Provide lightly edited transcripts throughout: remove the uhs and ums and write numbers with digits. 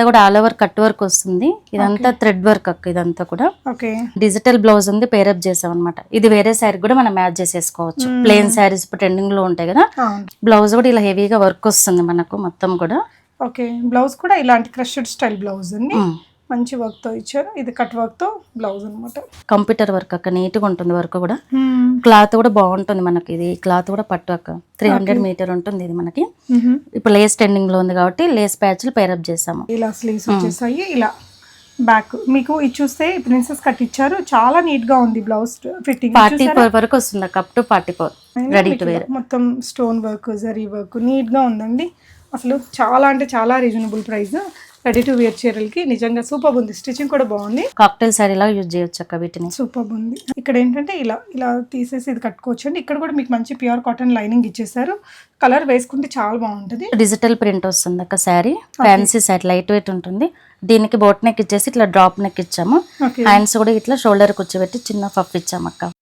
ఇదంతా కూడా all over cut work వస్తుంది. ఇదంతా థ్రెడ్ వర్క్ అక్క. ఇదంతా కూడా డిజిటల్ బ్లౌజ్ ఉంది, పేరప్ చేసాం అనమాట. ఇది వేరే శారీ కూడా మనం మ్యాచ్ చేసేసుకోవచ్చు. ప్లెయిన్ శారీస్ ఇప్పుడు ట్రెండింగ్ లో ఉంటాయి కదా, బ్లౌజ్ కూడా ఇలా హెవీగా వర్క్ వస్తుంది మనకు మొత్తం కూడా. ఓకే, బ్లౌజ్ కూడా ఇలాంటి క్రష్డ్ స్టైల్ బ్లౌజ్ అండి, మంచి వర్క్ తో ఇచ్చారు. ఇది కట్ వర్క్ తో బ్లౌజ్ అన్నమాట. కంప్యూటర్ వర్క్ అక్క, నీట్ గా ఉంటుంది వర్క్ కూడా. క్లాత్ కూడా బాగుంటుంది మనకి. ఇది క్లాత్ కూడా పట్టు అక్క, 300 మీటర్ ఉంటుంది ఇది మనకి. ఇప్పుడు లేస్ ట్రెండింగ్ లో ఉంది కాబట్టి లేస్ ప్యాచ్లు పేరప్ చేసాము. ఇలా స్లీవ్స్ వచ్చేసాయి. ఇలా బ్యాక్ మీకు ఇది చూస్తే ప్రిన్సెస్ కట్ ఇచ్చారు, చాలా నీట్ గా ఉంది బ్లౌజ్ ఫిట్టింగ్. 44 వరకు వస్తుంది అక్క, up to 44 ready to wear. మొత్తం stone work, zari work neat గా ఉందండి. అసలు చాలా అంటే చాలా reasonable price. Ready to wear చీరలకి నిజంగా సూపర్ ఉంది. స్టిచింగ్ కూడా బాగుంది. కాక్టైల్ సారీ లాగా యూజ్ చేయొచ్చు అక్క వీటిని. సూపర్ ఉంది. ఇక్కడ ఏంటంటే ఇలా ఇలా తీసేసి ఇది కట్టుకోవచ్చు అండి. ఇక్కడ కూడా మీకు మంచి ప్యూర్ కాటన్ లైనింగ్ ఇచ్చేసారు. కలర్ వేసుకుంటే చాలా బాగుంటుంది. డిజిటల్ ప్రింట్ వస్తుంది అక్క sari. Fancy sari, light weight ఉంటుంది. దీనికి బోట్ నెక్ ఇచ్చేసి ఇట్లా డ్రాప్ నెక్ ఇచ్చాము. హ్యాండ్స్ కూడా ఇట్లా షోల్డర్ కూర్చోబెట్టి చిన్న పఫ్ ఇచ్చాము అక్క.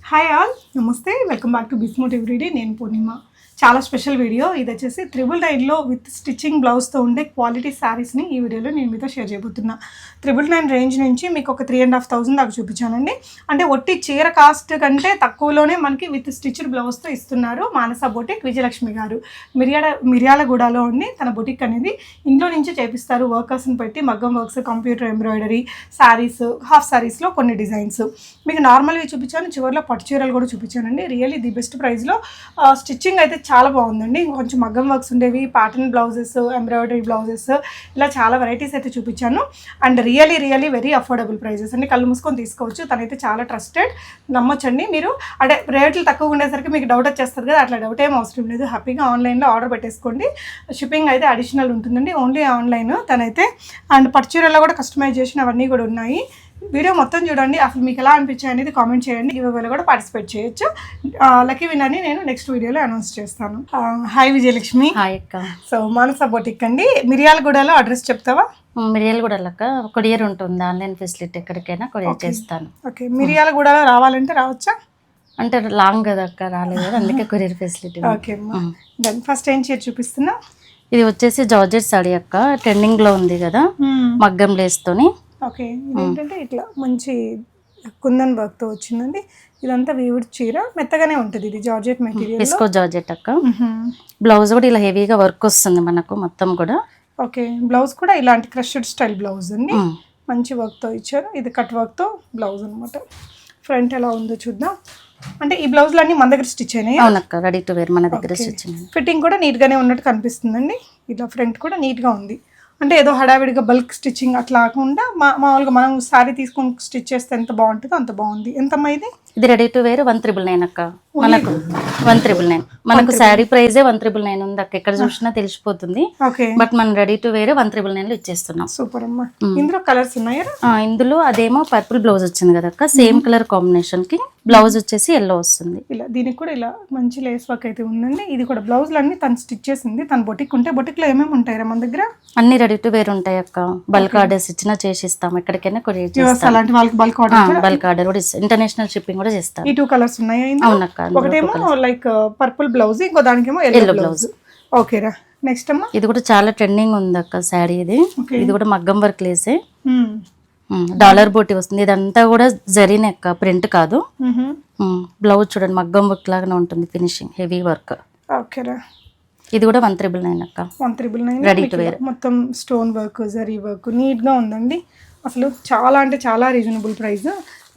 హాయ్ ఆల్, నమస్తే, వెల్కమ్ బ్యాక్ టు బిస్మోట్ ఎవ్రీడే. నేను పూర్ణిమ. చాలా స్పెషల్ వీడియో ఇది. వచ్చేసి 999లో విత్ స్టిచ్చింగ్ బ్లౌజ్తో ఉండే క్వాలిటీ శారీస్ని ఈ వీడియోలో నేను మీతో షేర్ చేయబోతున్నా. 999 రేంజ్ నుంచి మీకు ఒక 3500 దాకా చూపించానండి. అంటే ఒట్టి చీర కాస్ట్ కంటే తక్కువలోనే మనకి విత్ స్టిచ్డ్ బ్లౌజ్తో ఇస్తున్నారు మానస బొటిక్ విజయలక్ష్మి గారు. మిర్యాలగూడలో ఉండి తన బొటిక్ అనేది ఇంట్లో నుంచే చేపిస్తారు. వర్కర్స్ని పెట్టి మగ్గం works, computer embroidery, saris, half శారీస్లో కొన్ని డిజైన్స్ మీకు నార్మల్గా చూపించాను. చివరిలో పట్టు చీరలు కూడా చూపించానండి. రియల్లీ ది బెస్ట్ ప్రైస్లో. స్టిచ్చింగ్ అయితే చాలా బాగుందండి. కొంచెం మగ్గం వర్క్స్ ఉండేవి, ప్యాటర్న్ బ్లౌజెస్, ఎంబ్రాయిడరీ బ్లౌజెస్, ఇలా చాలా వెరైటీస్ అయితే చూపించాను. And really very affordable prices అండి. కళ్ళు మూసుకొని తీసుకోవచ్చు. తనైతే చాలా ట్రస్టెడ్, నమ్మొచ్చండి. మీరు అంటే రేట్లు తక్కువ ఉండేసరికి మీకు డౌట్ వచ్చేస్తుంది కదా, అట్లా డౌట్ ఏం అవసరం లేదు. హ్యాపీగా ఆన్లైన్లో ఆర్డర్ పెట్టేసుకోండి. షిప్పింగ్ అయితే అడిషనల్ ఉంటుందండి, ఓన్లీ ఆన్లైన్ తనైతే. అండ్ పర్చూరల్లో కూడా కస్టమైజేషన్ అవన్నీ కూడా ఉన్నాయి. వీడియో మొత్తం చూడండి. అసలు మీకు ఎలా అనిపించాయి అనేది కామెంట్ చేయండి. గివ్అవేలో కూడా పార్టిసిపేట్ చేయొచ్చు. లక్కీ విన్నర్ని నేను నెక్స్ట్ వీడియోలో అనౌన్స్ చేస్తాను. హాయ్ విజయలక్ష్మి. హాయ్ అక్క. సో మానస బొటిక్ అండి, మిర్యాలగూడలో అడ్రస్ చెప్తావా? మిర్యాలగూడలో అక్క. కొరియర్ ఉంటుంది, ఆన్లైన్ ఫెసిలిటీ ఎక్కడికైనా కొరియర్ చేస్తాను. ఓకే, మిర్యాలగూడలో రావాలంటే రావచ్చా? అంటే లాంగ్ కదా అక్క, రాలేదు కదా, అందుకే కొరియర్ ఫెసిలిటీ. ఓకే అమ్మా, దెన్ ఫస్ట్ ఏం చీర చూపిస్తున్నా? ఇది వచ్చేసి జార్జెట్ సారీ అక్క, ట్రెండింగ్ లో ఉంది కదా, మగ్గం లేస్ తోని. ఓకే, ఇదేంటంటే ఇట్లా మంచి కుందన్ వర్క్ తో వచ్చిందండి. ఇదంతా వీవుడ్ చీర, మెత్తగానే ఉంటుంది. ఇది జార్జెట్ మెటీరియల్, విస్కో జార్జెట్ అక్క. బ్లౌజ్ కూడా ఇలా హెవీగా వర్క్ వస్తుంది మనకు మొత్తం కూడా. ఓకే, బ్లౌజ్ కూడా ఇలాంటి క్రష్డ్ స్టైల్ బ్లౌజ్ అండి, మంచి వర్క్ తో ఇచ్చారు. ఇది కట్ వర్క్ తో బ్లౌజ్ అనమాట. ఫ్రంట్ ఎలా ఉందో చూద్దాం. అంటే ఈ బ్లౌజ్లు అన్ని మన దగ్గర స్టిచ్ అయినాయి? అవునక్క, రెడీ టు వేర్ మన దగ్గర స్టిచ్. ఫిట్టింగ్ కూడా నీట్ గానే ఉన్నట్టు కనిపిస్తుందండి. ఇలా ఫ్రంట్ కూడా నీట్ గా ఉంది. అంటే ఏదో హడావిడిగా బల్క్ స్టిచ్చింగ్ అట్లా కాకుండా మామూలుగా మనం శారీ తీసుకొని స్టిచ్ చేస్తే ఎంత బాగుంటుందో అంత బాగుంది. ఎంతమ్మా ఇది? ఇది రెడీ టు వేర్ 1999 అక్క. మనకు 1999 మనకు శారీ ప్రైజే 1999 ఉంది అక్క. ఎక్కడ చూసినా తెలిసిపోతుంది. బట్ మనం రెడీ టు వేర్ 1999 లో ఇచ్చేస్తున్నాం. సూపర్ అమ్మా. ఇందులో కలర్స్ ఉన్నాయా? ఇందులో అదేమో పర్పుల్ బ్లౌజ్ వచ్చింది కదా అక్క, సేమ్ కలర్ కాంబినేషన్ కి బ్లౌజ్ వచ్చేసి ఎల్లో వస్తుంది. ఇలా దీనికి కూడా ఇలా మంచి లేస్ వర్క్ అయితే ఉందండి. ఇది కూడా బ్లౌజ్లు అన్ని తను స్టిచ్ చేసింది. తన బొటిక్ ఉంటే బొటిక్ లో ఏమేమి ఉంటాయా మన దగ్గర? అన్ని రెడీ టు వేర్ ఉంటాయి అక్క. బల్క్ ఆర్డర్స్ ఇచ్చినా చేసిస్తాం, ఎక్కడికైనా కొరియర్ చేస్తాం. అలాంటి వాళ్ళకి బల్క్ ఆర్డర్ కూడా ఇంటర్నేషనల్ షిప్పింగ్ కూడా చేస్తాం. ఈ 2 కలర్స్ ఉన్నాయా? అవునక్క. ఒకటేమో లైక్ పర్పుల్ బ్లౌజ్, ఇంకో దానికేమో ఎల్లో బ్లౌజ్. ఓకేరా, నెక్స్ట్ అమ్మా. ఇది కూడా చాలా ట్రెండింగ్ ఉంది అక్క శారీ. ఇది కూడా మగ్గం వర్క్ లేసే, డాలర్ బోటి వస్తుంది. ఇదంతా కూడా జరీనే అక్క, ప్రింట్ కాదు. బ్లౌజ్ చూడండి మగ్గం వర్క్ లాగానే ఉంటుంది, ఫినిషింగ్ హెవీ వర్క్. ఓకేరా, ఇది కూడా 1999 అక్క. 1999 రెడీ టు వేర్. మొత్తం stone work, zari work neat గా ఉందండి. అసలు చాలా అంటే చాలా reasonable price.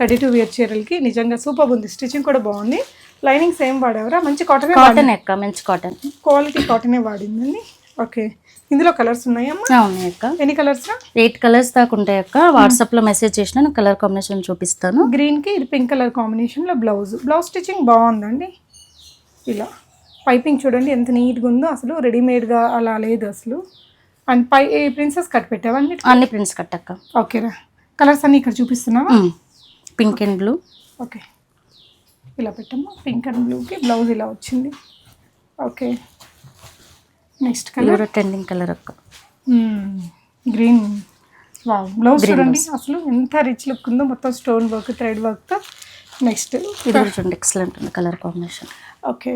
Ready to wear చీరలకి నిజంగా సూపర్ ఉంది. స్టిచ్చింగ్ కూడా బాగుంది. లైనింగ్ సేమ్ వాడేవరా? మంచి కాటన్ అక్క, మంచి కాటన్ క్వాలిటీ కాటనే వాడిందండి. ఓకే, ఇందులో కలర్స్ ఉన్నాయమ్మా? ఉన్నాయి అక్క. ఎన్ని కలర్స్? 8 కలర్స్ దాకా ఉంటాయి అక్క. వాట్సాప్ లో మెసేజ్ చేసిన కలర్ కాంబినేషన్ చూపిస్తాను. గ్రీన్ కి ఇది పింక్ కలర్ కాంబినేషన్ లో బ్లౌజ్. బ్లౌజ్ స్టిచ్చింగ్ బాగుందండి. ఇలా పైపింగ్ చూడండి ఎంత నీట్గా ఉందో. అసలు రెడీమేడ్గా అలా లేదు అసలు. అండ్ పై ప్రిన్సెస్ కట్ పెట్టావా? అన్ని ప్రిన్స్ కట్ అక్క. ఓకేరా, కలర్స్ అన్ని ఇక్కడ చూపిస్తున్నావా? Pink and blue. ఓకే, ఇలా పెట్టమ్మా. పింక్ అండ్ బ్లూకి బ్లౌజ్ ఇలా వచ్చింది. Okay, next colour trending colour అక్క, గ్రీన్. వావ్, బ్లౌజ్ చూడండి అసలు ఎంత రిచ్ లుక్ ఉందో, మొత్తం స్టోన్ వర్క్, థ్రెడ్ వర్క్తో. నెక్స్ట్ ఇది చూడండి, ఎక్సలెంట్ ఉంది కలర్ కాంబినేషన్. ఓకే,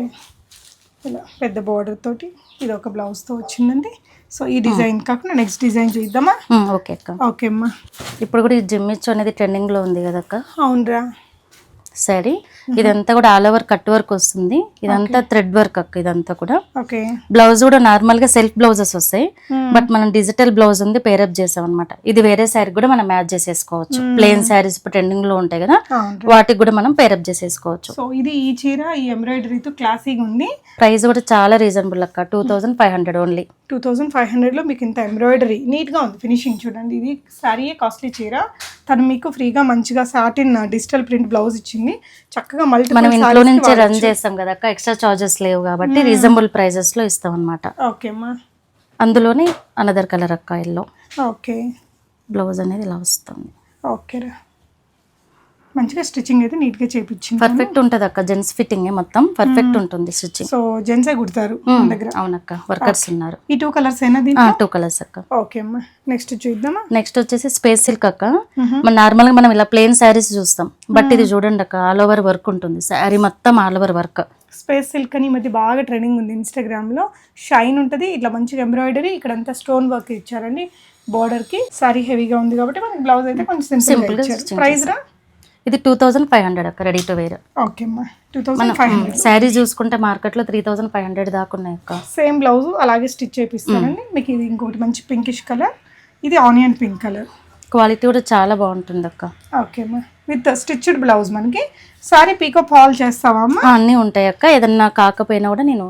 ఇలా పెద్ద బార్డర్ తోటి ఇది ఒక బ్లౌజ్తో వచ్చిందండి. సో ఈ డిజైన్ కాకుండా నెక్స్ట్ డిజైన్ చూద్దామా? ఓకే అక్క. ఓకే అమ్మా. ఇప్పుడు కూడా ఈ జిమ్మిచ్చు అనేది ట్రెండింగ్లో ఉంది కదా అక్క అవునరా. శారీ. ఇదంతా కూడా ఆల్ ఓవర్ కట్ వర్క్ వస్తుంది. ఇదంతా థ్రెడ్ వర్క్ అక్క. ఇదంతా కూడా ఓకే. బ్లౌజ్ కూడా నార్మల్ గా సెల్ఫ్ బ్లౌజెస్ వస్తాయి, బట్ మనం డిజిటల్ బ్లౌజ్ ఉంది పేరప్ చేసాం అనమాట. ఇది వేరే శారీ కూడా మనం మ్యాచ్ చేసేసుకోవచ్చు. ప్లెయిన్ శారీస్ ఇప్పుడు ట్రెండింగ్ లో ఉంటాయి కదా, వాటికి కూడా మనం పేరప్ చేసేసుకోవచ్చు. సో ఇది ఈ చీర ఈ ఎంబ్రాయిడరీతో క్లాసీగా ఉంది. ప్రైస్ కూడా చాలా రీజనబుల్ అక్క, 2500 ఓన్లీ. 2500 లో మీకు ఇంత ఎంబ్రాయిడరీ నీట్ గా ఉంది. ఫినిషింగ్ చూడండి. ఇది శారీయే కాస్ట్లీ చీర. తను మీకు ఫ్రీగా మంచిగా సాటిన్ డిజిటల్ ప్రింట్ బ్లౌజ్ ఇచ్చింది. చక్కగా మనం ఇంట్లో నుంచి రన్ చేస్తాం కదా అక్క, ఎక్స్ట్రా చార్జెస్ లేవు కాబట్టి రీజనబుల్ ప్రైజెస్ లో ఇస్తాం అనమాట. ఓకే అమ్మా. అందులోనే అనదర్ కలర్ అక్క ఎల్లో. ఓకే. బ్లౌజ్ అనేది ఇలా వస్తుంది. ఓకేరా. మంచిగా స్టిచ్చింగ్ అయితే నీట్ గా చేపించింది. పర్ఫెక్ట్ ఉంటది అక్క. జెంట్స్ ఫిట్టింగ్ మొత్తం పర్ఫెక్ట్ ఉంటుంది స్టిచ్చింగ్. సో జెంట్సే కుడతారు దగ్గర. అవునక్క, వర్కర్స్ ఉన్నారు. ఈ 2 కలర్స్ అయినా? 2 కలర్స్ అక్క. ఓకే అమ్మా. నెక్స్ట్ చూద్దామా? నెక్స్ట్ వచ్చేసి స్పేస్ సిల్క్ అక్క. మన నార్మల్ గా మనం ఇలా ప్లెయిన్ శారీస్ చూస్తాం, బట్ ఇది చూడండి అక్క, ఆల్ ఓవర్ వర్క్ ఉంటుంది. శారీ మొత్తం all over work. Space silk అని ఈ మధ్య బాగా ట్రెండింగ్ ఉంది ఇన్స్టాగ్రామ్ లో. షైన్ ఉంటుంది, ఇట్లా మంచిగా ఎంబ్రాయిడరీ, ఇక్కడంతా స్టోన్ వర్క్ ఇచ్చారండి బార్డర్ కి. సారీ హెవీగా ఉంది కాబట్టి మనకి బ్లౌజ్ అయితే కొంచెం సింపుల్ గా ఇచ్చారు. ప్రైస్ రా? ఇది 2500 అక్క, రెడీ టు వేర్. ఓకే అమ్మా. 2500. శారీ చూసుకుంటే మార్కెట్ లో 3500 దాకా ఉన్నాయి అక్క. సేమ్ బ్లౌజ్ అలాగే స్టిచ్ చేపిస్తానండి మీకు. ఇది ఇంకోటి మంచి పింకిష్ కలర్, ఇది ఆనియన్ పింక్ కలర్. క్వాలిటీ కూడా చాలా బాగుంటుంది అక్క. ఓకే అమ్మా. With stitched blouse. మనకి సారీ పీకో ఫాల్ చేస్తావా అమ్మా? అన్నీ ఉంటాయి అక్క. ఏదన్నా కాకపోయినా కూడా నేను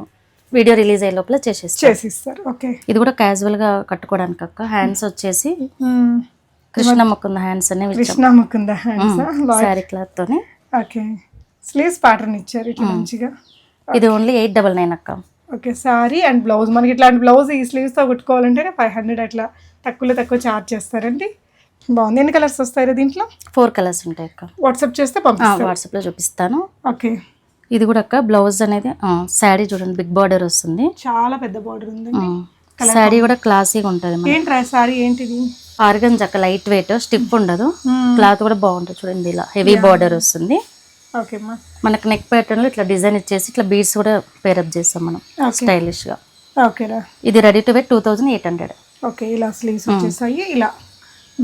వీడియో రిలీజ్ అయ్యే లోపల చేసిస్తారు. ఓకే. ఇది కూడా క్యాజువల్ గా కట్టుకోవడానికి అక్క. హ్యాండ్స్ వచ్చేసి కృష్ణ ముకుంద హ్యాండ్స్ అనేవి. కృష్ణ ముకుంద హ్యాండ్స్ శారీ క్లాత్ తోని. ఓకే. స్లీవ్స్ ప్యాటర్న్ ఇచ్చారు ఇట్లా మంచిగా. ఇది ఓన్లీ 899 అక్క. ఓకే. Sorry and blouse. మనకి ఇట్లాంటి బ్లౌజ్ ఈ స్లీవ్స్ తో కుట్టుకోవాలంటే 500 అట్లా తక్కువ చార్జ్ చేస్తారండి. బాగుంది. ఎన్ని కలర్స్ వస్తాయి దీంట్లో? 4 కలర్స్ ఉంటాయి అక్క. వాట్సాప్ చేస్తే పంపిస్తాను. వాట్సాప్ లో చూపిస్తాను. ఓకే. ఇది కూడా అక్క బ్లౌజ్ అనేది శారీ చూడండి, బిగ్ బార్డర్ వస్తుంది. చాలా పెద్ద బార్డర్ ఉందండి. శారీ కూడా క్లాసీగా ఉంటుంది. ఏంట్రా సారీ ఏంటిది? ఆర్గన్స్ అక్క, లైట్ వెయిట్, స్టిఫ్ ఉండదు. క్లాత్ కూడా బాగుంటుంది చూడండి. ఇలా హెవీ బార్డర్ వస్తుంది. ఓకే అమ్మా. మనకి నెక్ ప్యాటర్న్ లో ఇట్లా డిజైన్ ఇచ్చేసి ఇట్లా బీడ్స్ కూడా పేరప్ చేస్తాం మనం స్టైలిష్ గా. ఓకేరా. ఇది రెడీ టు వేర్ 2800. ఓకే. ఇలా స్లీవ్స్ వచ్చేసాయి. ఇలా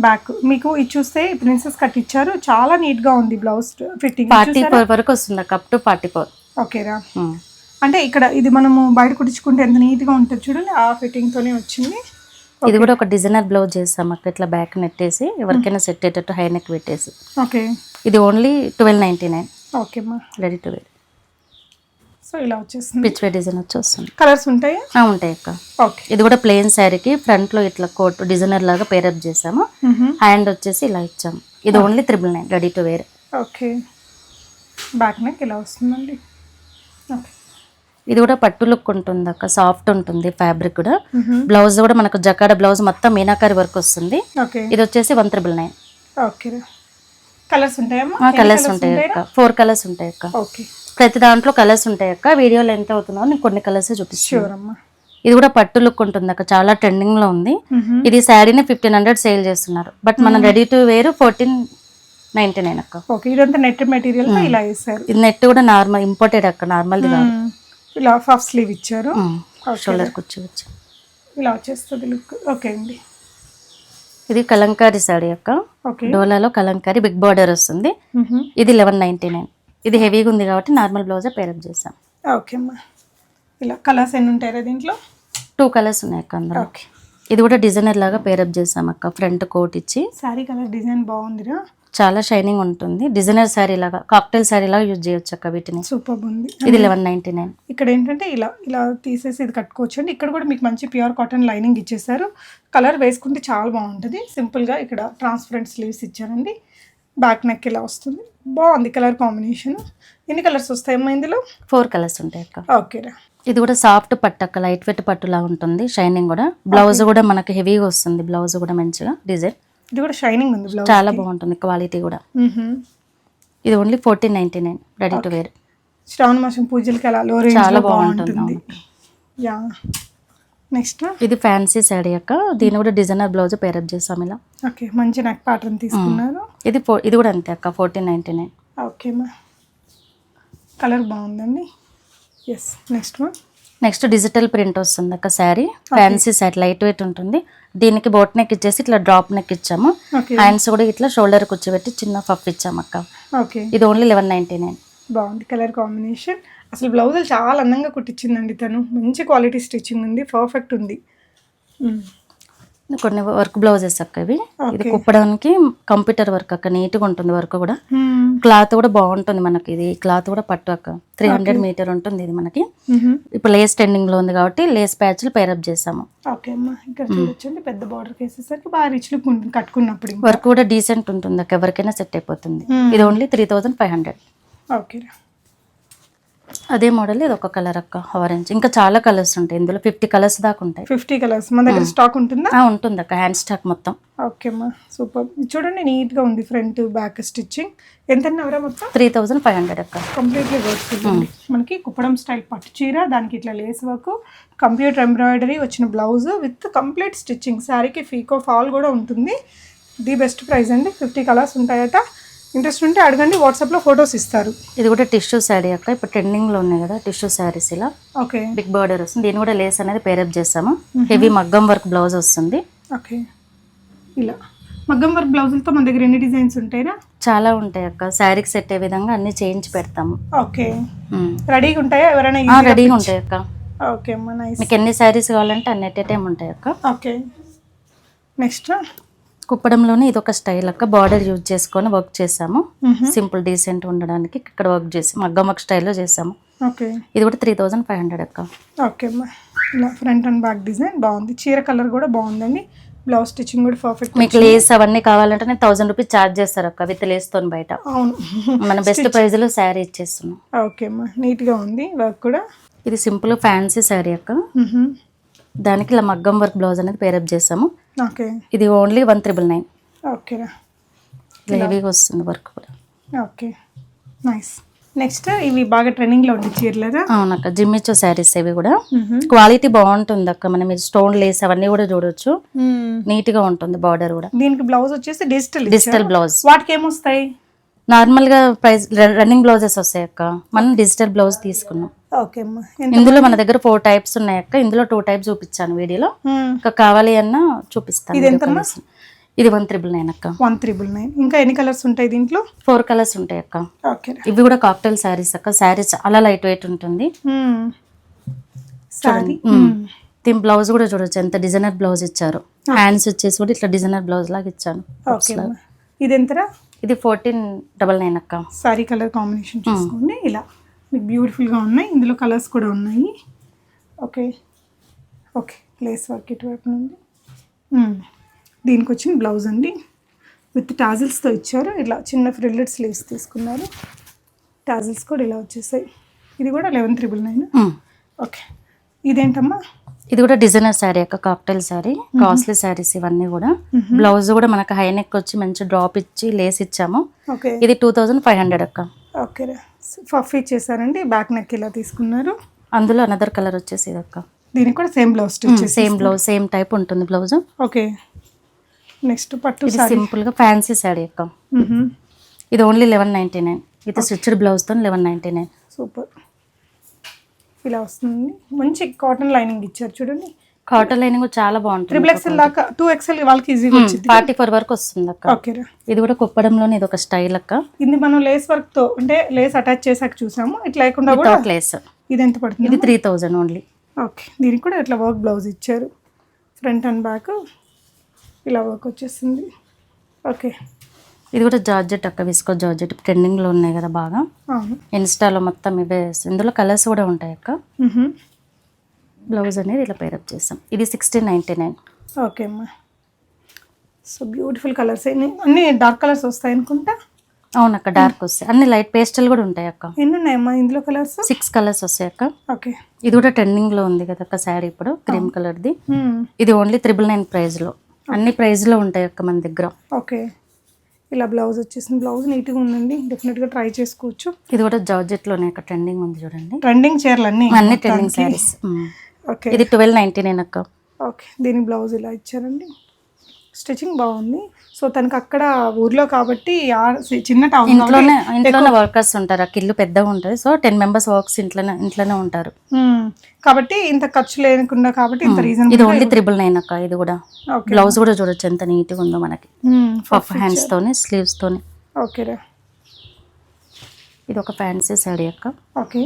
బ్యాక్ మీకు ఇది చూస్తే ప్రిన్సెస్ కట్ ఇచ్చారు. చాలా నీట్ గా ఉంది బ్లౌజ్ ఫిట్టింగ్. 44 వరకు వస్తుంది అక్క, అప్ టు 44. ఓకేరా. అంటే ఇక్కడ ఇది మనము బయట కుట్టించుకుంటే ఎంత నీట్ గా ఉంటుంది చూడండి. ఆ ఫిట్టింగ్ తోనే వచ్చింది. ఇది కూడా ఒక డిజైనర్ బ్లౌజ్ చేస్తాం అక్క. ఇట్లా బ్యాక్ నెట్టేసి ఎవరికైనా సెట్ అయ్యేటట్టు హై నెక్ పెట్టేసి. ఓకే. ఇది ఓన్లీ 1299. ఓకే అమ్మా. Ready to wear. సో ఇలా వచ్చేస్తుంది. పిచ్ వే డిజైన్ వచ్చి వస్తుంది. కలర్స్ ఉంటాయా? ఉంటాయి అక్క. ఓకే. ఇది కూడా ప్లెయిన్ శారీకి ఫ్రంట్ లో ఇట్లా కోట్ డిజైనర్ లాగా పేరప్ చేసాము. హ్యాండ్ వచ్చేసి ఇలా ఇచ్చాము. ఇది only 999 ready to wear. Okay. Back neck ఇలా వస్తుందండి. ఓకే. ఇది కూడా పట్టు లుక్ ఉంటుంది అక్క, సాఫ్ట్ ఉంటుంది ఫ్యాబ్రిక్ కూడా. బ్లౌజ్ కూడా మనకు జకాడ బ్లౌజ్ మొత్తం మీనాకారి వర్క్ వస్తుంది. ఓకే. ఇది వచ్చేసి 1999. ఓకే. కలర్స్ ఉంటాయమ్మా? కలర్స్ ఉంటాయి అక్క. 4 కలర్స్ ఉంటాయి అక్క. ఓకే. ప్రతి దాంట్లో కలర్స్ ఉంటాయి అక్క. వీడియోలో ఎంత అవుతుందో నేను కొన్ని కలర్స్ చూపిస్తాను. ఇది కూడా పట్టు లుక్ ఉంటుంది అక్క, చాలా ట్రెండింగ్ లో ఉంది. ఇది శారీని 1500 సేల్ చేస్తున్నారు, బట్ మనం రెడీ టు వేర్ 1499 అక్క. ఓకే. ఇదంతా నెట్ మెటీరియల్ ఇలా వేసారు. ఇది నెట్ కూడా నార్మల్ ఇంపోర్టెడ్ అక్క, నార్మల్ ది కాదు. ఇలా పఫ్ స్లీవ్ ఇచ్చారు. షోల్డర్ కూర్చోవచ్చు. ఇలా వచ్చేస్తుంది లుక్. ఓకే అండి. ఇది కలంకారీ సారీ అక్క. ఓకే. డోలాలో కలంకారీ బిగ్ బార్డర్ వస్తుంది. ఇది 1199. ఇది హెవీగా ఉంది కాబట్టి నార్మల్ బ్లౌజ్ పేరప్ చేసాం. ఓకే అమ్మా. ఇలా కలర్స్ ఎన్ని ఉంటాయి దీంట్లో? 2 కలర్స్ ఉన్నాయి అక్క అందులో. ఓకే. ఇది కూడా డిజైనర్ లాగా పేరప్ చేసాం అక్క. ఫ్రంట్ కోట్ ఇచ్చి. సారీ కలర్ డిజైన్ బాగుందిరా. చాలా షైనింగ్ ఉంటుంది. డిజైనర్ శారీ లాగా, కాక్టైల్ శారీ లాగా యూజ్ చేయొచ్చు అక్క వీటిని. సూపర్ ఉంది. ఇది 1199. ఇక్కడ ఏంటంటే ఇలా తీసేసి ఇది కట్టుకోవచ్చు అండి. ఇక్కడ కూడా మీకు మంచి ప్యూర్ కాటన్ లైనింగ్ ఇచ్చేసారు. కలర్ వేసుకుంటే చాలా బాగుంటుంది. సింపుల్గా ఇక్కడ ట్రాన్స్పరెంట్ స్లీవ్స్ ఇచ్చారండి. బ్యాక్ నెక్ ఇలా వస్తుంది. బాగుంది కలర్ కాంబినేషన్. ఎన్ని కలర్స్ వస్తాయమ్మా ఇందులో? 4 కలర్స్ ఉంటాయి అక్క. ఓకేరా. ఇది కూడా సాఫ్ట్ పట్టు అక్క, లైట్ వెయిట్ పట్టు లాగా ఉంటుంది. షైనింగ్ కూడా. బ్లౌజ్ కూడా మనకి హెవీగా వస్తుంది. బ్లౌజ్ కూడా మంచిగా డిజైన్. ఇది కూడా షైనింగ్ ఉంది బ్లౌజ్. చాలా బాగుంటుంది క్వాలిటీ కూడా. ఇది ఓన్లీ 1499 రెడీ టు వేర్. శ్రావణ మాసం పూజలకి అలా లో రేంజ్ చాలా బాగుంటుంది. యా. నెక్స్ట్ ఇది ఫ్యాన్సీ శారీ అక్క. దీని కూడా డిజైనర్ బ్లౌజ్ పేరప్ చేసాం ఇలా. ఓకే. మంచి నెక్ ప్యాటర్న్ తీసుకున్నారు. ఇది కూడా అంతే అక్క, 1499. ఓకే మా. కలర్ బాగుందండి. Yes. Next one. Next digital print వస్తుంది అక్క sari, fancy sari, light weight ఉంటుంది. దీనికి బోట్ నెక్ ఇచ్చేసి ఇట్లా డ్రాప్ నెక్ ఇచ్చాము. హ్యాండ్స్ కూడా ఇట్లా షోల్డర్ కూర్చోబెట్టి చిన్న పఫ్ ఇచ్చాము అక్క. ఓకే, ఇది ఓన్లీ 1199. బాగుంది కలర్ కాంబినేషన్. అసలు బ్లౌజులు చాలా అందంగా కుట్టించిందండి తను. మంచి క్వాలిటీ స్టిచ్చింగ్ ఉంది, పర్ఫెక్ట్ ఉంది. కొన్ని వర్క్ బ్లౌజెస్ అక్క ఇవి. ఇది కుప్పడానికి కంప్యూటర్ వర్క్ అక్క, నీట్గా ఉంటుంది వర్క్ కూడా. క్లాత్ కూడా బాగుంటుంది మనకి. ఇది క్లాత్ కూడా పట్టు అక్క, 300 మీటర్ ఉంటుంది ఇది మనకి. ఇప్పుడు లేస్ ట్రెండింగ్ లో ఉంది కాబట్టి లేస్ ప్యాచ్లు పైరప్ చేసాము. ఓకే అమ్మా, ఇక్కడ చూడొచ్చండి పెద్ద బార్డర్ కేసేసరికి బాగా రిచ్ లుక్ ఉంటుంది కట్టుకున్నప్పుడు. వర్క్ కూడా డీసెంట్ ఉంటుంది అక్క, ఎవరికైనా సెట్ అయిపోతుంది. ఇది ఓన్లీ 3500. ఓకే, అదే మోడల్ ఇది ఒక కలర్ అక్క, ఆరెంజ్. ఇంకా చాలా కలర్స్ ఉంటాయి ఇందులో, 50 కలర్స్ దాకా ఉంటాయి. 50 కలర్స్ మన దగ్గర స్టాక్ ఉంటుందా? ఉంటుంది అక్క, హ్యాండ్ స్టాక్ మొత్తం. ఓకే అమ్మా, సూపర్. చూడండి నీట్ గా ఉంది ఫ్రంట్ బ్యాక్ స్టిచ్చింగ్. ఎంత అన్నవరా మొత్తం? 3500 అక్క. కంప్లీట్లీ వర్క్ మనకి కుప్పడం స్టైల్ పట్టు చీర, దానికి ఇట్లా లేస్ వర్క్, కంప్యూటర్ ఎంబ్రాయిడరీ వచ్చిన బ్లౌజ్ విత్ కంప్లీట్ స్టిచ్చింగ్. శారీకి ఫీకో ఫాల్ కూడా ఉంటుంది. ది బెస్ట్ ప్రైస్ అండి. 50 కలర్స్ ఉంటాయట. ఇంట్రెస్ట్ ఉంటే అడగండి, వాట్సాప్లో ఫొటోస్ ఇస్తారు. ఇది కూడా టిష్యూ శారీ అక్క, ఇప్పుడు ట్రెండింగ్ లో ఉన్నాయి కదా టిష్యూ శారీస్. ఇలా ఓకే, బిగ్ బార్డర్ వస్తుంది. దీని కూడా లేస్ అనేది పేరప్ చేస్తాము. హెవీ మగ్గం వర్క్ బ్లౌజ్ వస్తుంది. ఓకే, ఇలా మగ్గం వర్క్ బ్లౌజులతో మన దగ్గర ఎన్ని డిజైన్స్ ఉంటాయిరా? చాలా ఉంటాయి అక్క, శారీకి సెట్ అయ్యే విధంగా అన్ని చేయించి పెడతాము. ఓకే, రెడీగా ఉంటాయా? ఎవరైనా రెడీగా ఉంటాయి అక్క. ఓకే అమ్మా, నైస్. మీకు ఎన్ని శారీస్ కావాలంటే అన్ని ఎట్ ఏ టైం ఉంటాయి అక్క. ఓకే, నెక్స్ట్ కుప్పడంలోనే ఇది ఒక స్టైల్ అక్క, బార్డర్ యూజ్ చేసుకొని వర్క్ చేసాము. సింపుల్ డీసెంట్ ఉండడానికి ఇక్కడ వర్క్ చేసి మగ్గం వర్క్ స్టైల్లో చేసాము. ఓకే, ఇది కూడా 3500 అక్క. ఓకే అమ్మా, ఇలా ఫ్రంట్ అండ్ బ్యాక్ డిజైన్ బాగుంది. చీర కలర్ కూడా బాగుందండి. బ్లౌజ్ స్టిచ్చింగ్ కూడా పర్ఫెక్ట్. మీకు లేస్ అవన్నీ కావాలంటే నేను 1000 రూపీస్ ఛార్జ్ చేస్తారు అక్క, విత్ లేస్ తో బయట. అవును, మన బెస్ట్ ప్రైస్ లో శారీ ఇచ్చేస్తున్నాం. ఓకే అమ్మా, నీట్ గా ఉంది వర్క్ కూడా. ఇది సింపుల్ ఫ్యాన్సీ శారీ అక్క, దానికి ఇలా మగ్గం వర్క్ బ్లౌజ్ అనేది పేరప్ చేసాము. ఓకే, ఇది ఓన్లీ 1999. ఓకేరా, హెవీగా వస్తుంది వర్క్ కూడా. Okay, nice. నెక్స్ట్ ఇవి బాగా ట్రెండింగ్ లో ఉంది చీరలేదా? అవునక్క, జిమ్మిచ్చో శారీస్ ఇవి కూడా. క్వాలిటీ బాగుంటుంది అక్క, మనం ఇది స్టోన్ లేస్ అవన్నీ కూడా చూడొచ్చు. నీట్ గా ఉంటుంది బార్డర్ కూడా. దీనికి బ్లౌజ్ వచ్చేసి డిజిటల్ బ్లౌజ్. వాటికి ఏమొస్తాయి? నార్మల్ గా ప్రైస్ రన్నింగ్ బ్లౌజెస్ వస్తాయి అక్క, మనం డిజిటల్ బ్లౌజ్ తీసుకున్నాం. ఓకే అమ్మా, ఇందులో మన దగ్గర 4 టైప్స్ ఉన్నాయి అక్క, ఇందులో 2 టైప్స్ చూపించాను వీడియోలో. ఇంకా కావాలి అన్నా చూపిస్తాను. ఇది 1999 అక్క. 1999. ఇంకా ఎన్ని కలర్స్ ఉంటాయి దీంట్లో? 4 కలర్స్ ఉంటాయి అక్క. ఓకే, ఇవి కూడా కాక్టైల్ శారీస్ అక్క. శారీ చాలా లైట్ వెయిట్ ఉంటుంది. దీని బ్లౌజ్ కూడా చూడొచ్చు, ఎంత డిజైనర్ బ్లౌజ్ ఇచ్చారు. హ్యాండ్స్ వచ్చేసి కూడా ఇట్లా డిజైనర్ బ్లౌజ్ లాగా ఇచ్చాను. ఓకే, ఇది ఎంతరా? ఇది 1499 అక్క. సారీ కలర్ కాంబినేషన్ చూసుకోండి, ఇలా మీకు బ్యూటిఫుల్గా ఉన్నాయి. ఇందులో కలర్స్ కూడా ఉన్నాయి. ఓకే, ఓకే, లేస్ వర్క్ ఇటువైపు నుండి. దీనికి వచ్చిన బ్లౌజ్ అండి, విత్ టాజిల్స్తో ఇచ్చారు. ఇలా చిన్న ఫ్రిల్లెడ్ స్లీవ్స్ తీసుకున్నారు. టాజిల్స్ కూడా ఇలా వచ్చేసాయి. ఇది కూడా 1199. ఓకే, ఇదేంటమ్మా? ఇది కూడా డిజైనర్ శారీ అక్క, కాక్టైల్ శారీ. కాస్ట్లీ శారీస్ ఇవన్నీ కూడా. బ్లౌజ్ కూడా మనకు హై నెక్ వచ్చి మంచి డ్రాప్ ఇచ్చి లేస్ ఇచ్చాము. ఓకే, ఇది 2500 అక్క. ఓకే, పఫ్ ఇచ్చేసారండి. బ్యాక్ నెక్ ఇలా తీసుకున్నారు. అందులో అనదర్ కలర్ వచ్చేసి ఇది అక్క. దీనికి కూడా same blouse, same blouse, same type ఉంటుంది బ్లౌజ్. ఓకే, నెక్స్ట్ పట్టు సింపుల్ గా ఫ్యాన్సీ శారీ అక్క. ఇది ఓన్లీ 1199 విత్ స్టిచ్డ్ బ్లౌజ్ తో 1199. సూపర్, ఇలా వస్తుంది. మంచి కాటన్ లైనింగ్ ఇచ్చారు చూడండి. కాటన్ లైనింగ్ చాలా బాగుంటుంది. 3XL దాకా 2XL వాళ్ళకి ఈజీగా వచ్చింది. 44 వరకు వస్తుంది అక్క. ఓకే, ఇది కూడా కుప్పడంలోనే ఇది ఒక స్టైల్ అక్క. ఇది మనం లేస్ వర్క్ తో, అంటే లేస్ అటాచ్ చేసాక చూసాము. ఇట్లా లేకుండా కూడా లేస్. ఇది ఎంత పడుతుంది? ఇది 3000 ఓన్లీ. ఓకే, దీనికి కూడా ఇట్లా వర్క్ బ్లౌజ్ ఇచ్చారు. ఫ్రంట్ అండ్ బ్యాక్ ఇలా వర్క్ వచ్చేసింది. ఓకే, ఇది కూడా జార్జెట్ అక్క, విస్కో జార్జెట్ ట్రెండింగ్ లో ఉన్నాయి కదా బాగా. ఇన్స్టాలో మొత్తం ఇవే. ఇందులో కలర్స్ కూడా ఉంటాయి అక్క. బ్లౌజ్ అనేది ఇలా పేరప్ చేసాం. ఇది 1699. ఓకే అమ్మా, సో బ్యూటిఫుల్ కలర్స్. అన్ని డార్క్ కలర్స్ వస్తాయి అనుకుంటా. అవునక్క, డార్క్ వస్తాయి. అన్ని లైట్ పేస్టల్ కూడా ఉంటాయి అక్క. ఎన్ని ఉన్నాయమ్మా ఇందులో కలర్స్? 6 కలర్స్ వస్తాయి అక్క. ఓకే, ఇది కూడా ట్రెండింగ్ లో ఉంది కదా అక్క శారీ ఇప్పుడు, క్రీమ్ కలర్ది. ఇది ఓన్లీ 999 ప్రైస్ లో. అన్ని ప్రైస్ లో ఉంటాయి అక్క మన దగ్గర. ఓకే, ఇలా బ్లౌజ్ వచ్చేసింది. బ్లౌజ్ నీట్గా ఉందండి, డెఫినెట్గా ట్రై చేసుకోవచ్చు. ఇది కూడా జార్జెట్ లోనే అక్క, ట్రెండింగ్ ఉంది చూడండి. ట్రెండింగ్ చీరలు అన్ని ట్రెండింగ్ శారీస్. ఓకే, ఇది 1299 అక్క. ఓకే, దీని బ్లౌజ్ ఇలా ఇచ్చారండి. స్టిచ్చింగ్ బాగుంది. సో తనకి అక్కడ ఊర్లో కాబట్టి చిన్న టౌన్ ఇంట్లోనే వర్కర్స్ ఉంటారు. అక్కడ ఇల్లు పెద్దగా ఉంటుంది. సో 10 మెంబర్స్ వర్క్స్ ఇంట్లోనే ఉంటారు కాబట్టి ఇంత ఖర్చు లేకుండా కాబట్టి ఇంత రీజన్. ఇది ఓన్లీ 999 అక్క. ఇది కూడా బ్లౌజ్ కూడా చూడొచ్చు ఎంత నీట్ గా ఉందో మనకి. పఫ్ హ్యాండ్స్ తోని స్లీవ్స్ తోని. ఓకేరా. ఇది ఒక ఫ్యాన్సీ సారీ అక్క. ఓకే.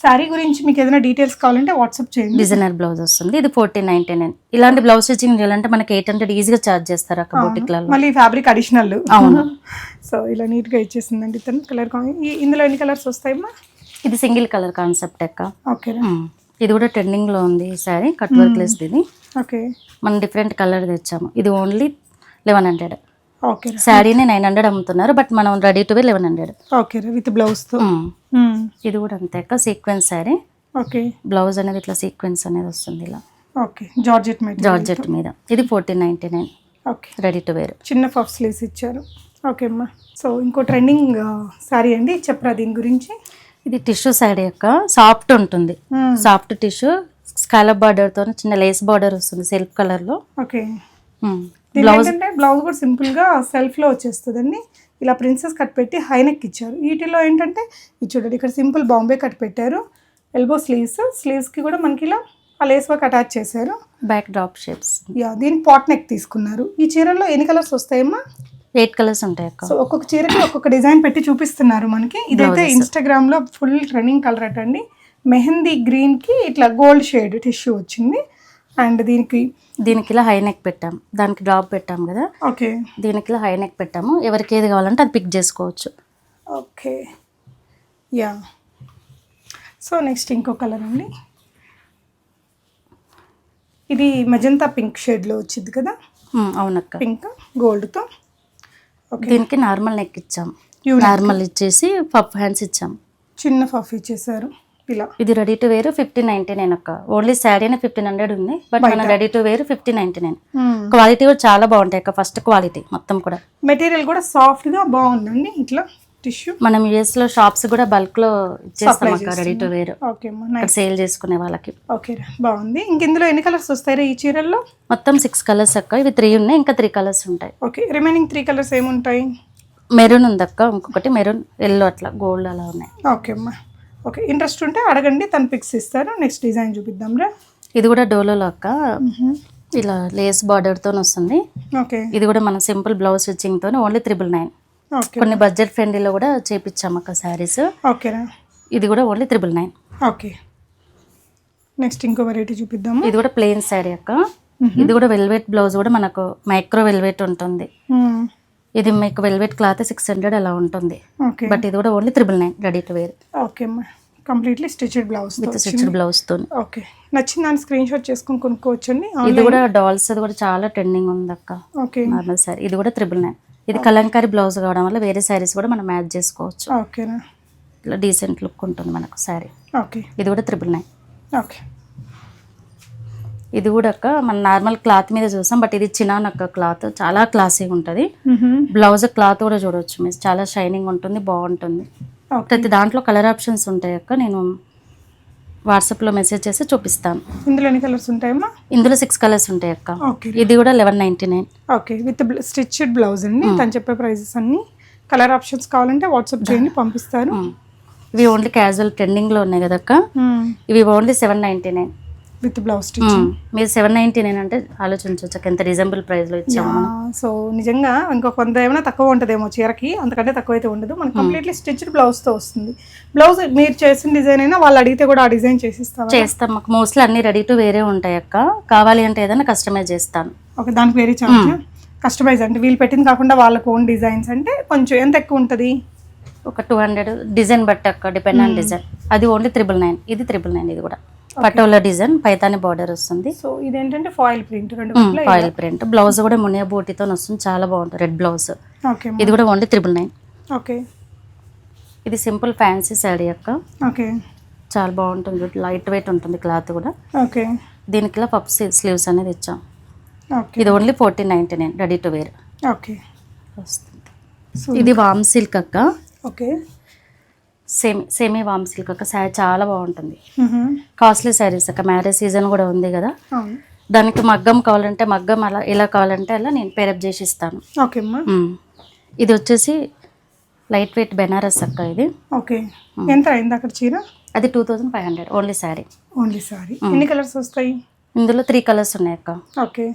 శారీ గురించి మీకు ఏదైనా డీటెయిల్స్ కావాలంటే వాట్సాప్ చేయండి. డిజైనర్ బ్లౌజ్ వస్తుంది. ఇది 1499. ఇలాంటి బ్లౌజ్ స్టిచ్చింగ్ చేయాలంటే మనకి 800 ఈజీగా చార్జ్ చేస్తారు అక్క బoutique-లలో. మళ్ళీ ఫ్యాబ్రిక్ అడిషనల్. అవును. సో ఇలా నీట్ గా ఇచ్చేసిందండి తను. కలర్ ఇందులో ఎన్ని కలర్స్ వస్తాయమ్మా? ఇది సింగిల్ కలర్ కాన్సెప్ట్ అక్క. ఓకే. ఇది కూడా ట్రెండింగ్ లో ఉంది ఈ సారీ. కట్ వర్క్ లెస్ ఇది. ఓకే. మనం డిఫరెంట్ కలర్ తెచ్చాము. ఇది ఓన్లీ 1100. ఓకే. శారీని 900 అమ్ముతున్నారు, బట్ మనం ready to wear 1100. Okay with blouse తో. ఇది కూడా అంతే అక్క. సీక్వెన్స్ శారీ. ఓకే. బ్లౌజ్ అనేది ఇట్లా సీక్వెన్స్ అనేది వస్తుంది ఇలా. ఓకే. జార్జెట్ మీద. ఇది 1499. ఓకే. Ready to wear. చిన్న పఫ్ స్లీవ్స్ ఇచ్చారు. ఓకే అమ్మా. సో ఇంకో ట్రెండింగ్ శారీ అండి, చెప్పరా దీని గురించి? ఇది టిష్యూ శారీ అక్క. సాఫ్ట్ ఉంటుంది. సాఫ్ట్ టిష్యూ స్కాలప్ బార్డర్ తో చిన్న లేస్ బార్డర్ వస్తుంది సెల్ఫ్ కలర్ లో. ఓకే. బ్లౌజ్ అంటే బ్లౌజ్ కూడా సింపుల్ గా సెల్ఫ్ లో వచ్చేస్తుందండి. ఇలా ప్రిన్సెస్ కట్ పెట్టి హై నెక్ ఇచ్చారు. వీటిలో ఏంటంటే ఇది చూడండి, ఇక్కడ సింపుల్ బాంబే కట్ పెట్టారు. ఎల్బో స్లీవ్స్ కి కూడా మనకి ఇలా ఆ లేస్ వర్క్ అటాచ్ చేశారు. Back drop shapes. దీని పాట్ నెక్ తీసుకున్నారు. ఈ చీరల్లో ఎన్ని కలర్స్ వస్తాయమ్మా? 8 కలర్స్ ఉంటాయి అక్క. సో ఒక్కొక్క చీరకి ఒక్కొక్క డిజైన్ పెట్టి చూపిస్తున్నారు మనకి. ఇదైతే ఇన్స్టాగ్రామ్ లో ఫుల్ ట్రెండింగ్ కలర్ అటండి. మెహందీ గ్రీన్ కి ఇట్లా గోల్డ్ షేడ్ టిష్యూ వచ్చింది. అండ్ దీనికి ఇలా హై నెక్ పెట్టాం, దానికి డ్రాప్ పెట్టాం కదా. ఓకే. దీనికి ఇలా హై నెక్ పెట్టాము. ఎవరికి ఏది కావాలంటే అది పిక్ చేసుకోవచ్చు. ఓకే. యా. సో నెక్స్ట్ ఇంకో కలర్ అండి. ఇది మజంతా పింక్ షేడ్ లో వచ్చింది కదా. అవునక్క. పింక్ గోల్డ్ తో. ఓకే. దీనికి నార్మల్ నెక్ ఇచ్చాం. నార్మల్ ఇచ్చేసి పఫ్ హ్యాండ్స్ ఇచ్చాం. చిన్న పఫ్ ఇచ్చేసారు ఇలా. ఇది రెడీ టు వేర్ 1599 అక్క. ఓన్లీ శారీ 1500 ఉంది, బట్ మన రెడీ టు వేర్ 1599. క్వాలిటీ కూడా చాలా బాగుంటాయి అక్క. ఫస్ట్ క్వాలిటీ మొత్తం కూడా. మెటీరియల్ కూడా సాఫ్ట్ గా బాగుందండి. ఇట్లా టిష్యూ మనం యూఎస్ లో షాప్స్ కూడా బల్క్ లో ఇచ్చేస్తాం అక్క ready to wear. Okay. Sale చేసుకునే వాళ్ళకి. ఓకే బాగుంది. ఇంక ఇందులో ఎన్ని కలర్స్ వస్తాయి ఈ చీరల్లో? మొత్తం 6 కలర్స్ అక్క. ఇవి 3 ఉన్నాయి, ఇంకా 3 కలర్స్ ఉంటాయి. ఓకే. రిమైనింగ్ 3 కలర్స్ ఏముంటాయి? మెరూన్ ఉంది అక్క, ఇంకొకటి మెరూన్, ఎల్లో, అట్లా గోల్డ్ అలా ఉన్నాయి. ఓకే అమ్మా. ఓకే. ఇంట్రెస్ట్ ఉంటే అడగండి, తను పిక్స్ ఇస్తారు. నెక్స్ట్ డిజైన్ చూపిద్దాం రా. ఇది కూడా డోలోలో అక్క. ఇలా లేస్ బార్డర్ తో వస్తుంది. ఓకే. ఇది కూడా మన సింపుల్ బ్లౌజ్ స్టిచ్చింగ్ తో ఓన్లీ 999. కొన్ని బడ్జెట్ ఫ్రెండ్లీలో కూడా చేపించాం అక్క శారీస్. ఓకేనా. ఇది కూడా ఓన్లీ 999. ఓకే. నెక్స్ట్ ఇంకో వెరైటీ చూపిద్దాము. ఇది కూడా ప్లెయిన్ శారీ అక్క. ఇది కూడా వెల్వెట్ బ్లౌజ్, కూడా మనకు మైక్రో వెల్వెట్ ఉంటుంది. ఇది మీకు వెల్వెట్ క్లాత్ 600 అలా ఉంటుంది. బట్ ఇది కూడా only 999 ready to wear. Okay అమ్మా. Completely stitched blouse with stitched blouse తో. ఓకే. నచ్చిన దాన్ని స్క్రీన్ షాట్ చేసుకొని కొనుక్కోవచ్చండి. ఇది కూడా డాల్స్, అది కూడా చాలా ట్రెండింగ్ ఉంది అక్క. ఓకే. నార్మల్ శారీ. ఇది కూడా 999. ఇది కలంకారీ బ్లౌజ్ కావడం వల్ల వేరే శారీస్ కూడా మనం మ్యాచ్ చేసుకోవచ్చు. ఓకేనా. ఇట్లా డీసెంట్ లుక్ ఉంటుంది మనకు శారీ. ఓకే. ఇది కూడా 999. ఓకే. ఇది కూడా అక్క మన నార్మల్ క్లాత్ మీద చూసాం, బట్ ఇది చినాన్ అక్క క్లాత్, చాలా క్లాసీగా ఉంటుంది. బ్లౌజ్ క్లాత్ కూడా చూడవచ్చు మీరు, చాలా షైనింగ్ ఉంటుంది, బాగుంటుంది. ప్రతి దాంట్లో కలర్ ఆప్షన్స్ ఉంటాయి అక్క. నేను వాట్సాప్లో మెసేజ్ చేసి చూపిస్తాను. ఇందులో ఎన్ని కలర్స్ ఉంటాయమ్మా? ఇందులో 6 కలర్స్ ఉంటాయి అక్క. ఇది కూడా 1199. ఓకే. విత్ స్టిచ్డ్ బ్లౌజ్ అండి. తను చెప్పే ప్రైజెస్ అన్ని. కలర్ ఆప్షన్స్ కావాలంటే వాట్సాప్ చేయండి, పంపిస్తారు. ఇవి ఓన్లీ క్యాజువల్ ట్రెండింగ్లో ఉన్నాయి కదా అక్క. ఇవి ఓన్లీ 799 విత్ బ్లౌజ్ స్టిచ్చింగ్. మీరు 799 అంటే ఆలోచించవచ్చు ఎంత రీజనబుల్ ప్రైస్లో ఇచ్చాము. సో నిజంగా ఇంకో కొంత ఏమైనా తక్కువ ఉంటుందేమో చీరకి, అంతకంటే తక్కువ అయితే ఉండదు. మనకి కంప్లీట్లీ స్టిచ్డ్ బ్లౌజ్తో వస్తుంది. బ్లౌజ్ మీరు చేసిన డిజైన్ అయినా వాళ్ళు అడిగితే కూడా ఆ డిజైన్ చేసిస్తాం. మాకు మోస్ట్లీ అన్ని రెడీ టు వేరే ఉంటాయి అక్క. కావాలి అంటే ఏదైనా కస్టమైజ్ చేస్తాను. ఓకే. దానికి వేరే చార్జ్. కస్టమైజ్ అంటే వీళ్ళు పెట్టింది కాకుండా వాళ్ళకు ఓన్ డిజైన్స్ అంటే కొంచెం ఎంత ఎక్కువ ఉంటుంది? ఒక 200 డిజైన్ బట్టి అక్క, డిపెండ్ ఆన్ డిజైన్. అది ఓన్లీ 999. ఇది 999. ఇది కూడా పటోలా డిజైన్, పైతాని బార్డర్ వస్తుంది. సో ఇదేంటంటే foil print. Foil print blouse కూడా మునియా బూటీతో వస్తుంది, చాలా బాగుంటుంది. Red blouse. ఇది కూడా ఓన్లీ 999. ఓకే. ఇది సింపుల్ ఫ్యాన్సీ శారీ అక్క. ఓకే. చాలా బాగుంటుంది, లైట్ వెయిట్ ఉంటుంది క్లాత్ కూడా. ఓకే. దీనికి ఇలా పఫ్ స్లీవ్స్ అనేది ఇచ్చాం. ఓకే. ఇది only 1499 ready to wear. Okay. ఇది వామ్ సిల్క్ అక్క. ఓకే. సేమీ వామ్ సిల్క్ అక్క. శారీ చాలా బాగుంటుంది. కాస్ట్లీ శారీస్ అక్క. మ్యారేజ్ సీజన్ కూడా ఉంది కదా, దానికి మగ్గం కావాలంటే మగ్గం, అలా ఇలా కావాలంటే అలా నేను పేరప్ చేసి ఇస్తాను. ఓకే అమ్మా. ఇది వచ్చేసి లైట్ వెయిట్ బెనారస్ అక్క. ఇది ఓకే. ఎంత అయింది అక్కడ చీర? అది 2500 ఓన్లీ శారీ. ఓన్లీ శారీ. ఎన్ని కలర్స్ వస్తాయి? ఇందులో 3 కలర్స్ ఉన్నాయి అక్క. ఓకే.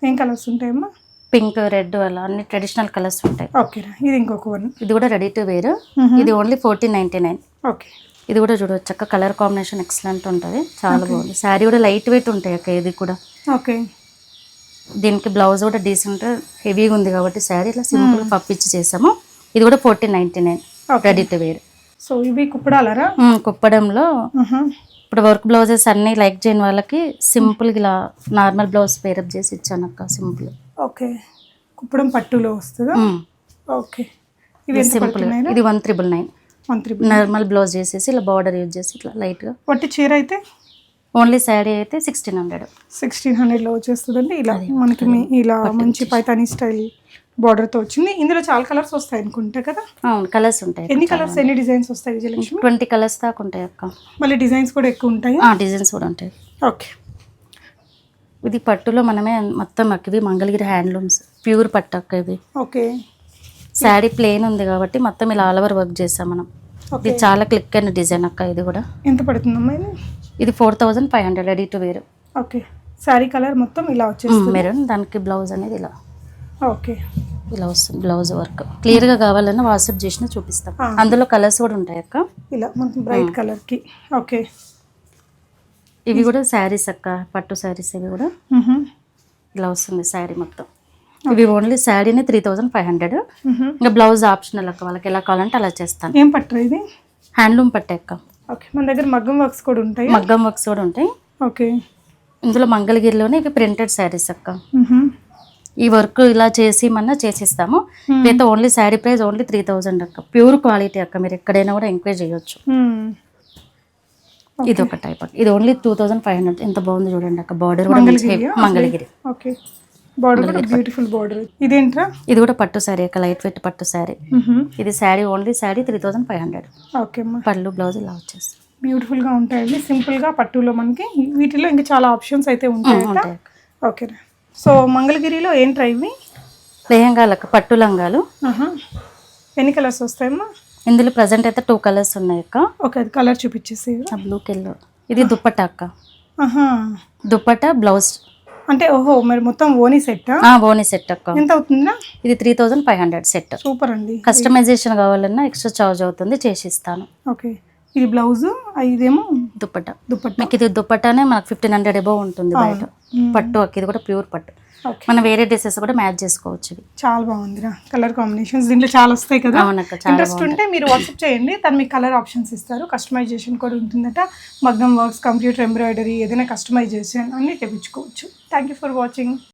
ఏం కలర్స్ ఉంటాయమ్మా? పింక్, రెడ్, అలా అన్ని ట్రెడిషనల్ కలర్స్ ఉంటాయి. ఓకే. ఇది ఇంకొక వన్. ఇది కూడా రెడీ టు వేర్. ఇది ఓన్లీ 1499. ఓకే. ఇది కూడా చూడవచ్చు అక్క, కలర్ కాంబినేషన్ ఎక్సలెంట్ ఉంటుంది, చాలా బాగుంది. శారీ కూడా లైట్ వెయిట్ ఉంటాయి అక్క. ఇది కూడా ఓకే. దీనికి బ్లౌజ్ కూడా డీసెంట్ హెవీగా ఉంది కాబట్టి శారీ ఇట్లా సింపుల్ పప్పిచ్చి చేసాము. ఇది కూడా 1499 రెడీ టు వేర్. సో ఇవి కుప్పడాలరా? కుప్పడంలో ఇప్పుడు వర్క్ బ్లౌజెస్ అన్ని లైక్ చేయని వాళ్ళకి సింపుల్ ఇలా నార్మల్ బ్లౌజ్ పేరప్ చేసి ఇచ్చాను అక్క, సింపుల్. ఓకే. కుప్పడం పట్టులో వస్తుందా? ఓకే. ఇవి సింపుల్. ఇది 1999 నార్మల్ బ్లౌజ్ చేసేసి ఇలా బార్డర్ యూజ్ చేసి ఇట్లా లైట్గా. వట్టి చీర అయితే ఓన్లీ శారీ అయితే 1600 వచ్చేస్తుందండి. ఇలా మనకి ఇలా మంచి పైతానీ స్టైల్ బార్డర్తో వచ్చింది. ఇందులో చాలా కలర్స్ వస్తాయి అనుకుంటా కదా? అవును, కలర్స్ ఉంటాయి. ఎన్ని కలర్స్, ఎన్ని డిజైన్స్ వస్తాయి విజయలక్ష్మి? 20 కలర్స్ దాకా ఉంటాయి అక్క. మళ్ళీ డిజైన్స్ కూడా ఎక్కువ ఉంటాయి? డిజైన్స్ కూడా ఉంటాయి. ఓకే. ఇది పట్టులో మనమే మొత్తం అక్క, ఇవి మంగళగిరి హ్యాండ్లూమ్స్ ప్యూర్ పట్టు అక్క ఇవి. ఓకే. శారీ ప్లెయిన్ ఉంది కాబట్టి మొత్తం ఇలా ఆల్ ఓవర్ వర్క్ చేసాం మనం. ఇది చాలా క్లిక్ అయిన డిజైన్ అక్క. ఇది కూడా ఎంత పడుతుందమ్మా ఇది? ఇది 4500 ready to wear. Okay. Sari colour మొత్తం ఇలా వచ్చేస్తుంది. మెరూన్, దానికి బ్లౌజ్ అనేది ఇలా. ఓకే. ఇలా వస్తుంది బ్లౌజ్ వర్క్. క్లియర్గా కావాలన్నా వాట్సాప్ చేసిన చూపిస్తాం. అందులో కలర్స్ కూడా ఉంటాయి అక్క. ఇలా మనకి బ్రైట్ కలర్కి. ఓకే. ఇవి కూడా శారీస్ అక్క, పట్టు శారీస్. ఇవి కూడా ఇలా వస్తుంది శారీ మొత్తం. ఇవి ఓన్లీ శారీని 3500. ఇంకా బ్లౌజ్ ఆప్షనల్ అక్క, వాళ్ళకి ఎలా కావాలంటే అలా చేస్తాను. ఏం పట్టు ఇది? హ్యాండ్లూమ్ పట్టే అక్క. ఓకే. మన దగ్గర మగ్గం వర్క్స్ కూడా ఉంటాయి? మగ్గం వర్క్స్ కూడా ఉంటాయి. ఓకే. ఇందులో మంగళగిరిలోనే ఇవి ప్రింటెడ్ శారీస్ అక్క. ఈ వర్క్ ఇలా చేసి చేసిస్తాము. ఇదైతే ఓన్లీ శారీ ప్రైస్ ఓన్లీ 3000 అక్క. ప్యూర్ క్వాలిటీ అక్క, మీరు ఎక్కడైనా కూడా ఎంక్వైరీ చేయొచ్చు. ఇది ఒక టైప్ అక్క. ఇది ఓన్లీ 2500. ఎంత బాగుంది చూడండి అక్క. బార్డర్ కూడా మంగళగిరి. ఓకే. బార్డర్ కూడా బ్యూటిఫుల్ బార్డర్. ఇదేంట్రా? ఇది కూడా పట్టు శారీ అక్క, లైట్ వెయిట్ పట్టు శారీ. ఇది శారీ ఓన్లీ శారీ 3500. ఓకే. పళ్ళు బ్లౌజ్ ఇలా వచ్చేసి బ్యూటిఫుల్ గా ఉంటాయండి, సింపుల్ గా పట్టులో. మనకి వీటిలో ఇంకా చాలా ఆప్షన్స్ అయితే ఉంటాయి. ఓకే. సో మంగళగిరిలో ఏంట్రా ఇవి? లెహంగాలకు, పట్టు లంగాలు. ఎన్ని కలర్స్ వస్తాయమ్మా? ఇందులో ప్రజెంట్ అయితే 2 కలర్స్ ఉన్నాయి అక్క. ఓకే. అది కలర్ చూపించేసి. బ్లూ కెల్లో. ఇది దుప్పట్టా అక్క. దుప్పట్టా బ్లౌజ్ అంటే ఓహో, మరి మొత్తం ఓనీ సెట్? ఓనీ సెట్ అక్క. ఎంత అవుతుందా? ఇది 3500 సెట్. సూపర్ అండి. కస్టమైజేషన్ కావాలన్నా ఎక్స్ట్రా చార్జ్ అవుతుంది, చేసిస్తాను. ఓకే. ఇది బ్లౌజ్, ఇదేమో దుప్పట్టా. మీకు ఇది దుప్పట్టానే మనకు 1500 అబౌవ్ ఉంటుంది బయట. పట్టు అక్క, ఇది కూడా ప్యూర్ పట్టు. మనం వేరే డ్రెస్సెస్ కూడా మ్యాచ్ చేసుకోవచ్చు. ఇది చాలా బాగుందిరా, కలర్ కాంబినేషన్స్ దీంట్లో చాలా వస్తాయి కదా. అవునక్క. ఇంట్రెస్ట్ ఉంటే మీరు వాట్సాప్ చేయండి, తను మీకు కలర్ ఆప్షన్స్ ఇస్తారు. కస్టమైజేషన్ కూడా ఉంటుందట. మగ్గం వర్క్స్, కంప్యూటర్ ఎంబ్రాయిడరీ, ఏదైనా కస్టమైజేషన్ అన్ని తెప్పించుకోవచ్చు. Thank you for watching.